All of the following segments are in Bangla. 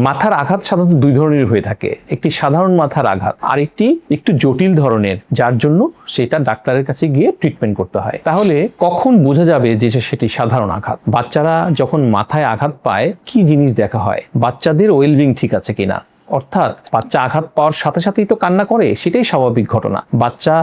মাথার আঘাত সাধারণত দুই ধরনের হয়ে থাকে, একটি সাধারণ মাথার আঘাত আর একটু জটিল ধরনের, যার জন্য সেটা ডাক্তারের কাছে গিয়ে ট্রিটমেন্ট করতে হয়। তাহলে কখন বোঝা যাবে যে সেটি সাধারণ আঘাত? বাচ্চারা যখন মাথায় আঘাত পায় কি জিনিস দেখা হয়? বাচ্চাদের ওয়েলবিং ঠিক আছে কিনা, অর্থাৎ বাচ্চা আঘাত পাওয়ার সাথে সাথেই তো কান্না করে, সেটাই স্বাভাবিক ঘটনা। বাচ্চা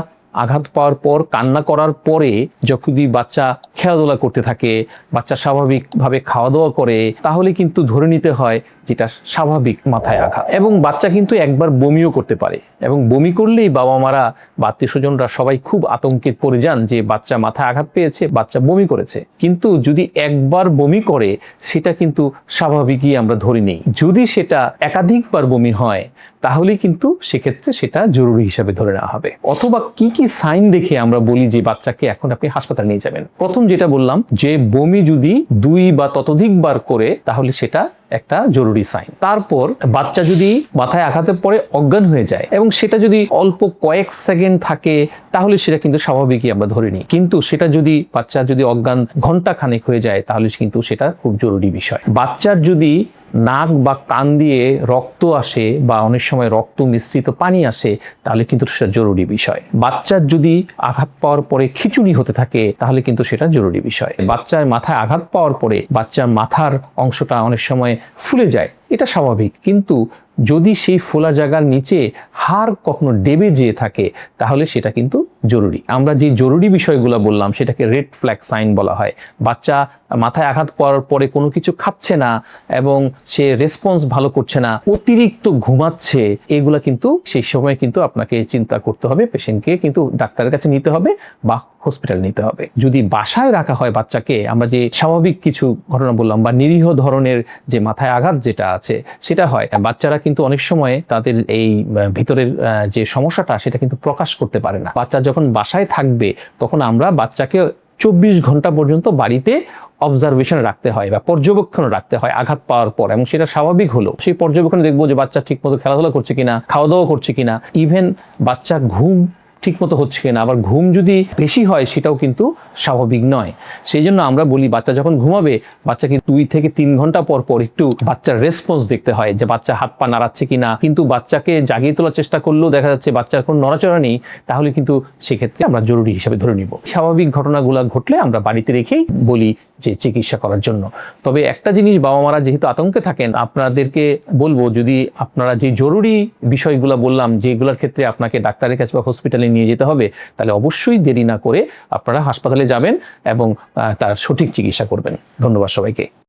আঘাত পাওয়ার পর কান্না করার পরে যদি বাচ্চা খেলাধুলা করতে থাকে, বাচ্চা স্বাভাবিকভাবে খাওয়া দাওয়া করে, তাহলে কিন্তু ধরে নিতে হয় যেটা স্বাভাবিক মাথায় আঘাত। এবং বাচ্চা কিন্তু একবার বমিও করতে পারে, এবং বমি করলেই বাবা মারা বা আত্মীয় স্বজনরা সবাই খুব আতঙ্কে পড়ে যান যে বাচ্চা মাথায় আঘাত পেয়েছে, বাচ্চা বমি করেছে। কিন্তু যদি একবার বমি করে সেটা কিন্তু স্বাভাবিকই আমরা ধরে নেই। যদি সেটা একাধিকবার বমি হয় তাহলে কিন্তু সেক্ষেত্রে সেটা জরুরি হিসাবে ধরে নেওয়া হবে। অথবা কি কি সাইন দেখে আমরা বলি যে বাচ্চাকে এখন আপনি হাসপাতালে নিয়ে যাবেন? প্রথম যেটা বললাম যে বমি যদি 2 বা ততোধিকবার করে তাহলে সেটা একটা জরুরি সাইন। তারপর বাচ্চা যদি মাথায় আঘাতের পরে অজ্ঞান হয়ে যায় এবং সেটা যদি অল্প কয়েক সেকেন্ড থাকে তাহলে সেটা কিন্তু স্বাভাবিকই আমরা ধরে নিই। কিন্তু সেটা যদি বাচ্চা যদি অজ্ঞান ঘন্টা খানেক হয়ে যায় তাহলে কিন্তু সেটা খুব জরুরি বিষয়। বাচ্চার যদি নাক বা কান দিয়ে রক্ত আসে বা অনেক সময় রক্ত মিশ্রিত পানি আসে তাহলে কিন্তু সেটা জরুরি বিষয়। বাচ্চার যদি আঘাত পাওয়ার পরে খিঁচুনি হতে থাকে তাহলে কিন্তু সেটা জরুরি বিষয়। বাচ্চার মাথায় আঘাত পাওয়ার পরে বাচ্চার মাথার অংশটা অনেক সময় ফুলে যায়, এটা স্বাভাবিক। কিন্তু যদি সেই ফোলা জায়গার নিচে হাড় কখনো ডেবে যেয়ে থাকে তাহলে সেটা কিন্তু জরুরি। আমরা যে জরুরি বিষয়গুলো বললাম সেটাকে রেড ফ্ল্যাগ সাইন বলা হয়। বাচ্চা মাথায় আঘাত পাওয়ার পরে কোনো কিছু খাচ্ছে না এবং সে রেসপন্স ভালো করছে না, অতিরিক্ত ঘুমাচ্ছে, এগুলা কিন্তু সেই সময় কিন্তু আপনাকে চিন্তা করতে হবে, পেশেন্টকে কিন্তু ডাক্তারের কাছে নিতে হবে বা হসপিটাল নিতে হবে। যদি বাসায় রাখা হয় বাচ্চাকে, আমরা যে স্বাভাবিক কিছু ঘটনা বললাম বা নিরীহ ধরনের যে মাথায় আঘাত যেটা আছে সেটা হয়, বাচ্চারা কিন্তু অনেক সময় তাদের এই ভিতরের যে সমস্যাটা সেটা কিন্তু প্রকাশ করতে পারে না। বাচ্চা যখন বাসায় থাকবে তখন আমরা বাচ্চাকে 24 ঘন্টা পর্যন্ত বাড়িতে অবজারভেশনে রাখতে হয় বা পর্যবেক্ষণে রাখতে হয় আঘাত পাওয়ার পর, এবং সেটা স্বাভাবিক হলো সেই পর্যবেক্ষণে দেখবো যে বাচ্চা ঠিকমতো খেলাধুলা করছে কিনা, খাওয়া দাওয়া করছে কিনা, ইভেন বাচ্চা ঘুম ঠিকমতো হচ্ছে কিনা। আবার ঘুম যদি বেশি হয় সেটাও কিন্তু স্বাভাবিক নয়। সেই জন্য আমরা বলি বাচ্চা যখন ঘুমাবে বাচ্চাকে 2 থেকে 3 ঘন্টা পর পর একটু বাচ্চার রেসপন্স দেখতে হয় যে বাচ্চা হাত পা নাড়াচ্ছে কিনা। কিন্তু বাচ্চাকে জাগিয়ে তোলার চেষ্টা করলেও দেখা যাচ্ছে বাচ্চার কোনো নড়াচড়া নেই, তাহলে কিন্তু সেক্ষেত্রে আমরা জরুরি হিসাবে ধরে নিব। স্বাভাবিক ঘটনাগুলো ঘটলে আমরা বাড়িতে রেখেই বলি যে চিকিৎসা করার জন্য। তবে একটা জিনিস বাবা মারা যেহেতু আতঙ্কে থাকেন, আপনাদেরকে বলবো যদি আপনারা যে জরুরি বিষয়গুলো বললাম যেগুলোর ক্ষেত্রে আপনাকে ডাক্তারের কাছে বা হসপিটালে নিয়ে যেতে হবে, তাহলে অবশ্যই দেরি না করে আপনারা হাসপাতালে যাবেন এবং তার সঠিক চিকিৎসা করবেন। ধন্যবাদ সবাইকে।